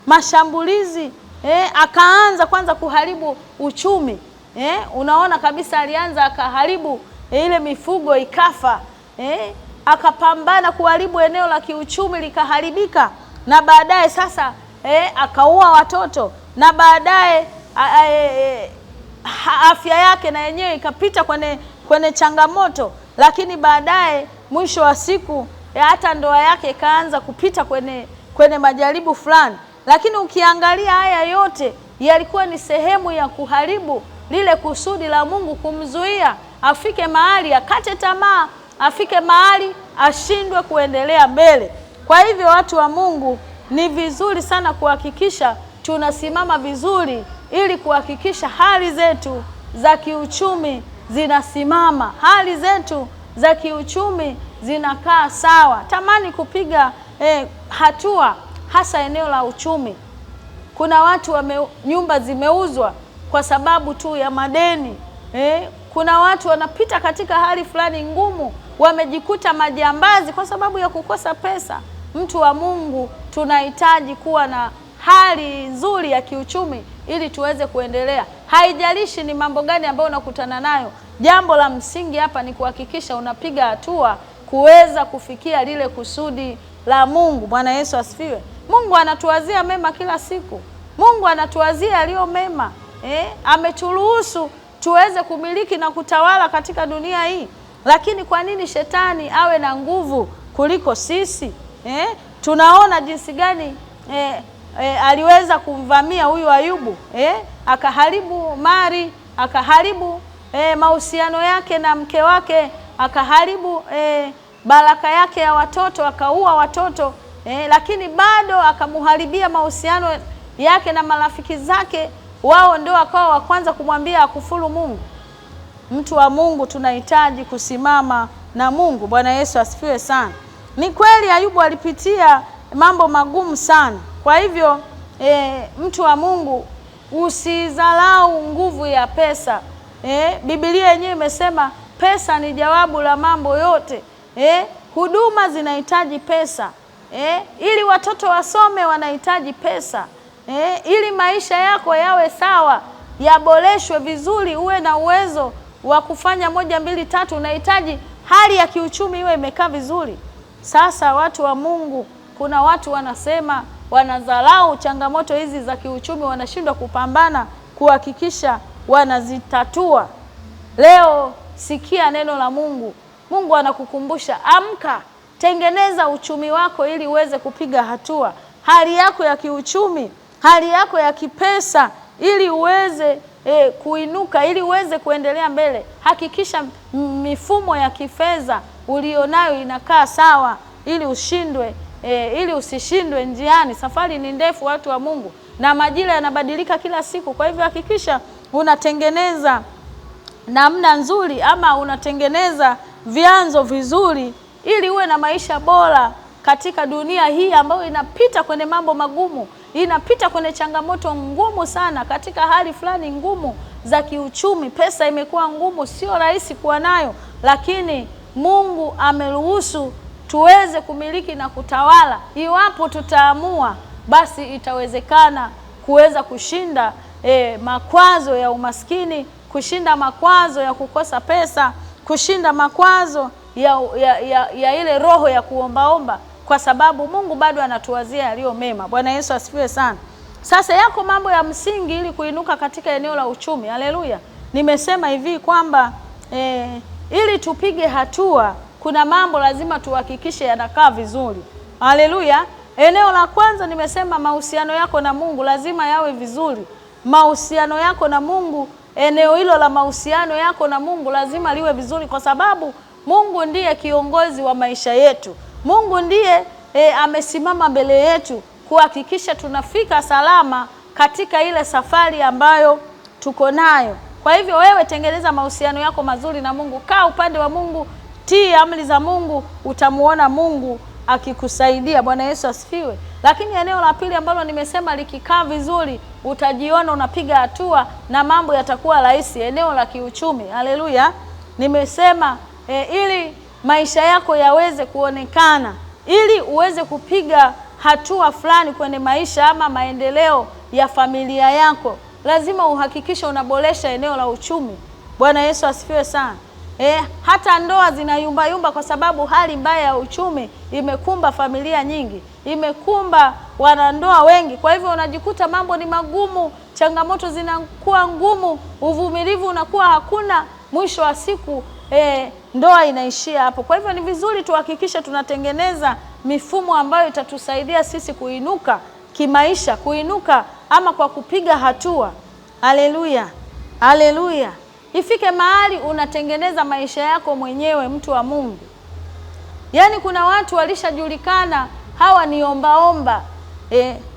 mashambulizi, akaanza kwanza kuharibu uchumi. Unaona kabisa alianza akaharibu ile mifugo ikafa. Akapambana kuharibu eneo la kiuchumi likaharibika, na baadaye sasa akaua watoto, na baadaye afya yake na yenyewe ikapita kwenye changamoto, lakini baadaye mwisho wa siku hata ndoa yake ikaanza kupita kwenye majaribu fulani. Lakini ukiangalia haya yote yalikuwa ni sehemu ya kuharibu lile kusudi la Mungu, kumzuia afike mahali akate tamaa, afike mahali ashindwe kuendelea mbele. Kwa hivyo watu wa Mungu, ni vizuri sana kuhakikisha tunasimama vizuri, ili kuhakikisha hali zetu za kiuchumi zinasimama, hali zetu za kiuchumi zinakaa sawa. Tamani kupiga hatua, hasa eneo la uchumi. Kuna watu nyumba zimeuzwa kwa sababu tu ya madeni. Kuna watu wanapita katika hali fulani ngumu, wamejikuta majambazi kwa sababu ya kukosa pesa. Mtu wa Mungu, tunahitaji kuwa na hali nzuri ya kiuchumi ili tuweze kuendelea. Haijalishi ni mambo gani ambayo unakutana nayo, jambo la msingi hapa ni kuhakikisha unapiga hatua kuweza kufikia lile kusudi la Mungu. Bwana Yesu asifiwe. Mungu anatuwazia mema kila siku. Mungu anatuwazia yaliyo mema. Ameturuhusu tuweze kumiliki na kutawala katika dunia hii. Lakini kwa nini shetani awe na nguvu kuliko sisi? Tunaona jinsi gani aliweza kumvamia huyu Ayubu, akaharibu mali, akaharibu mahusiano yake na mke wake, akaharibu baraka yake ya watoto, akaua watoto, lakini bado akamuharibia mahusiano yake na marafiki zake. Wao ndio wakawa wa kwanza kumwambia akufuru Mungu. Mtu wa Mungu, tunahitaji kusimama na Mungu. Bwana Yesu asifiwe sana. Ni kweli Ayubu alipitia mambo magumu sana. Kwa hivyo mtu wa Mungu, usidharau nguvu ya pesa. Biblia yenyewe imesema pesa ni jawabu la mambo yote. Huduma zinahitaji pesa. Ili watoto wasome wanahitaji pesa. Ili maisha yako yawe sawa, yaboreshwe vizuri, uwe na uwezo wa kufanya 1, 2, 3, unahitaji hali ya kiuchumi iwe imekaa vizuri. Sasa watu wa Mungu, kuna watu wanasema wanadharau changamoto hizi za kiuchumi, wanashindwa kupambana kuhakikisha wanazitatua. Leo sikia neno la Mungu. Mungu anakukumbusha, amka, tengeneza uchumi wako ili uweze kupiga hatua. Hali yako ya kiuchumi, hali yako ya kipesa, ili uweze kuinuka, ili uweze kuendelea mbele. Hakikisha mifumo ya kifedha ulionayo inakaa sawa, ili ili usishindwe njiani. Safari ni ndefu, watu wa Mungu, na majira yanabadilika kila siku. Kwa hivyo hakikisha unatengeneza namna nzuri, ama unatengeneza vyanzo vizuri, ili uwe na maisha bora katika dunia hii ambayo inapita kwenye mambo magumu, inapita kwenye changamoto ngumu sana, katika hali fulani ngumu za kiuchumi. Pesa imekuwa ngumu, sio rahisi kuwa nayo, lakini Mungu ameruhusu tuweze kumiliki na kutawala. Iwapo tutaamua, basi itawezekana kuweza kushinda makwazo ya umaskini, kushinda makwazo ya kukosa pesa, kushinda makwazo ya ile roho ya kuombaomba, kwa sababu Mungu bado anatuwazia yaliyo mema. Bwana Yesu asifiwe sana. Sasa yako mambo ya msingi ili kuinuka katika eneo la uchumi. Haleluya. Nimesema hivi kwamba ili tupige hatua, kuna mambo lazima tuhakikishe yanakaa vizuri. Haleluya. Eneo la kwanza nimesema mahusiano yako na Mungu lazima yawe vizuri. Mahusiano yako na Mungu, eneo hilo la mahusiano yako na Mungu lazima liwe vizuri, kwa sababu Mungu ndiye kiongozi wa maisha yetu. Mungu ndiye amesimama mbele yetu kuhakikisha tunafika salama katika ile safari ambayo tuko nayo. Kwa hivyo wewe tengeneza mahusiano yako mazuri na Mungu, kaa upande wa Mungu, tii amri za Mungu, utamuona Mungu akikusaidia. Bwana Yesu asifiwe. Lakini eneo la pili ambalo nimesema likikaa vizuri, utajiona unapiga hatua na mambo yatakuwa rahisi, eneo la kiuchumi. Haleluya. Nimesema ili maisha yako yaweze kuonekana, ili uweze kupiga hatua fulani kwenye maisha ama maendeleo ya familia yako, lazima uhakikishe unaboresha eneo la uchumi. Bwana Yesu asifiwe sana. Hata ndoa zinayumba yumba kwa sababu hali mbaya ya uchumi imekumba familia nyingi, imekumba wanandoa wengi. Kwa hivyo unajikuta mambo ni magumu, changamoto zinakuwa ngumu, uvumilivu unakuwa hakuna, mwisho wa siku ndoa inaishia hapo. Kwa hivyo ni vizuri tuhakikishe tunatengeneza mifumo ambayo itatusaidia sisi kuinuka kimaisha, kuinuka ama kwa kupiga hatua. Haleluya, haleluya. Ifike mahali unatengeneza maisha yako mwenyewe, mtu wa Mungu. Yaani kuna watu walishajulikana hawa ni ombaomba.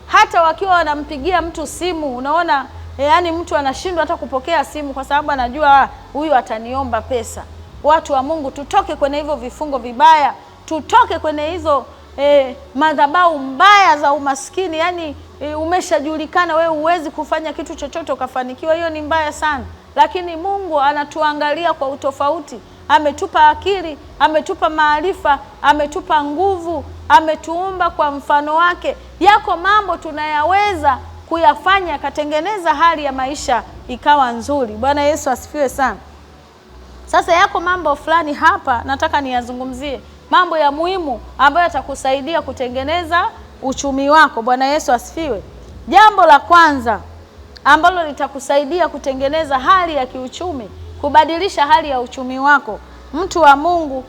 Hata wakiwa wanampigia mtu simu, unaona yaani mtu anashindwa hata kupokea simu kwa sababu anajua huyu ataniomba pesa. Watu wa Mungu, tutoke kwenye hivyo vifungo vibaya, tutoke kwenye hizo madhabahu mbaya za umaskini. Yaani umeshajulikana wewe huwezi kufanya kitu chochote ukafanikiwa, hiyo ni mbaya sana. Lakini Mungu anatuangalia kwa utofauti. Ametupa akili, ametupa maarifa, ametupa nguvu, ametuumba kwa mfano wake. Yako mambo tunayaweza kuyafanya katengeneza hali ya maisha ikawa nzuri. Bwana Yesu asifiwe sana. Sasa yako mambo fulani hapa nataka niyazungumzie, mambo ya muhimu ambayo yatakusaidia kutengeneza uchumi wako. Bwana Yesu asifiwe. Jambo la kwanza ambalo litakusaidia kutengeneza hali ya kiuchumi, kubadilisha hali ya uchumi wako, mtu wa Mungu,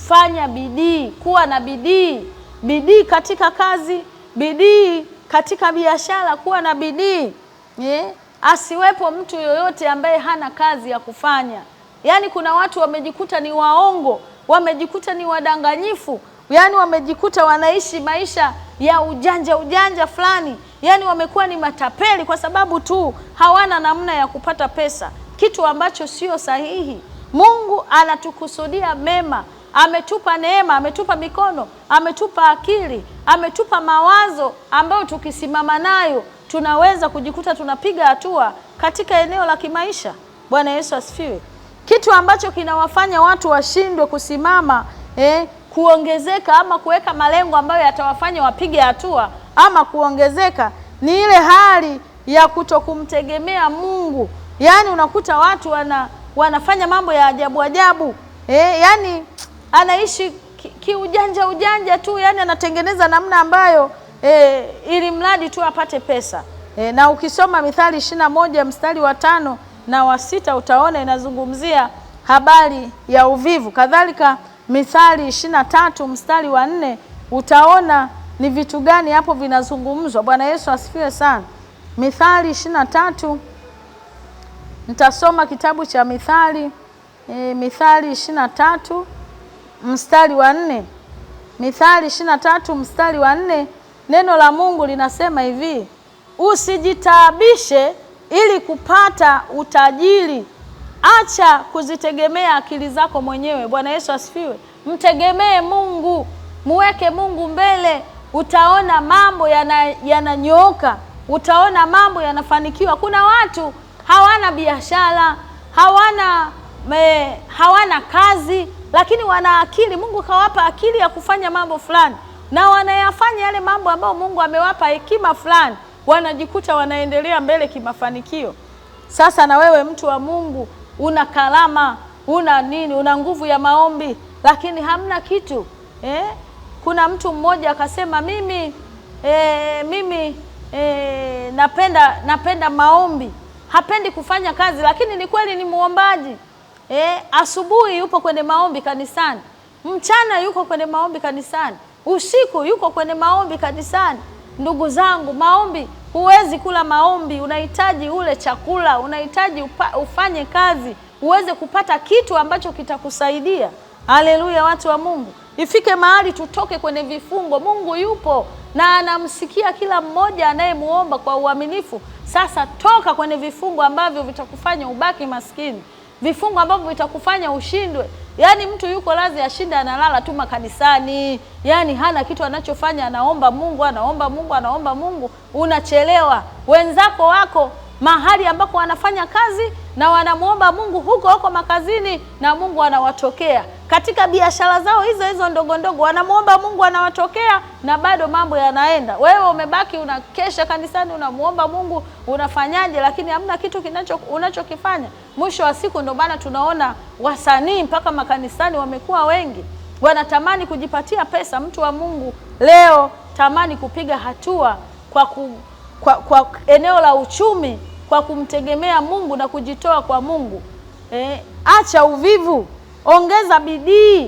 fanya bidii, kuwa na bidii. Bidii katika kazi, bidii katika biashara, kuwa na bidii. Asiwepo mtu yoyote ambaye hana kazi ya kufanya. Yaani kuna watu wamejikuta ni waongo, wamejikuta ni wadanganyifu, yaani wamejikuta wanaishi maisha ya ujanja fulani. Yaani wamekuwa ni matapeli kwa sababu tu hawana namna ya kupata pesa, kitu ambacho sio sahihi. Mungu anatukusudia mema, ametupa neema, ametupa mikono, ametupa akili, ametupa mawazo ambayo tukisimama nayo tunaweza kujikuta tunapiga hatua katika eneo la kimaisha. Bwana Yesu asifiwe. Kitu ambacho kinawafanya watu washindwe kusimama kuongezeka ama kuweka malengo ambayo yatawafanya wapige hatua ama kuongezeka ni ile hali ya kutokumtegemea Mungu. Yaani unakuta watu wanafanya mambo ya ajabu. Yaani anaishi ujanja tu, yaani anatengeneza namna ambayo ili mradi tu apate pesa. Na ukisoma Mithali 21 mstari wa 5 na wa 6 utaona inazungumzia habari ya uvivu. Kadhalika Mithali 23 mstari wa 4 utaona ni vitu gani hapo vinazungumzwa. Bwana Yesu asifiwe sana. Mithali 23, nitasoma kitabu cha Mithali, Mithali 23 mstari wa 4. Mithali 23 mstari wa 4, neno la Mungu linasema hivi: usijitaabishe ili kupata utajiri, acha kuzitegemea akili zako mwenyewe. Bwana Yesu asifiwe. Mtegemee Mungu, muweke Mungu mbele, utaona mambo yananyooka, utaona mambo yanafanikiwa. Kuna watu hawana biashara, hawana kazi, lakini wana akili. Mungu kawapa akili ya kufanya mambo fulani na wanayafanya yale mambo ambayo Mungu amewapa hekima fulani, wanajikuta wanaendelea mbele kimafanikio. Sasa na wewe mtu wa Mungu, una karama, una nini, una nguvu ya maombi, lakini hamna kitu. Kuna mtu mmoja akasema mimi napenda maombi, hapendi kufanya kazi, lakini ni kweli ni muombaji. Asubuhi yupo kwenye maombi kanisani, mchana yuko kwenye maombi kanisani, usiku yuko kwenye maombi kanisani. Ndugu zangu, maombi, huwezi kula maombi, unahitaji ule chakula, unahitaji ufanye kazi uweze kupata kitu ambacho kitakusaidia. Haleluya, watu wa Mungu. Ifike mahali tutoke kwenye vifungo. Mungu yupo na anamsikia kila mmoja anayemuomba kwa uaminifu. Sasa toka kwenye vifungo ambavyo vitakufanya ubaki maskini, vifungo ambavyo vitakufanya ushindwe. Yaani mtu yuko lazi ashinde analala tu makanisani, yaani hana kitu anachofanya, anaomba Mungu, anaomba Mungu, anaomba Mungu. Unachelewa. Wenzako wako mahali ambako wanafanya kazi na wanamuomba Mungu huko makazini, na Mungu anawatokea. katika biashara zao hizo hizo ndogo ndogo, wanamuomba Mungu, anawatokea na bado mambo yanaenda. Wewe umebaki unakesha kanisani, unamuomba Mungu, unafanyaje, lakini hamna kitu unachokifanya. Mwisho wa siku ndio maana tunaona wasanii mpaka makanisani wamekuwa wengi, wanatamani kujipatia pesa. Mtu wa Mungu leo tamani kupiga hatua kwa eneo la uchumi, kwa kumtegemea Mungu na kujitoa kwa Mungu. Acha uvivu, ongeza bidii.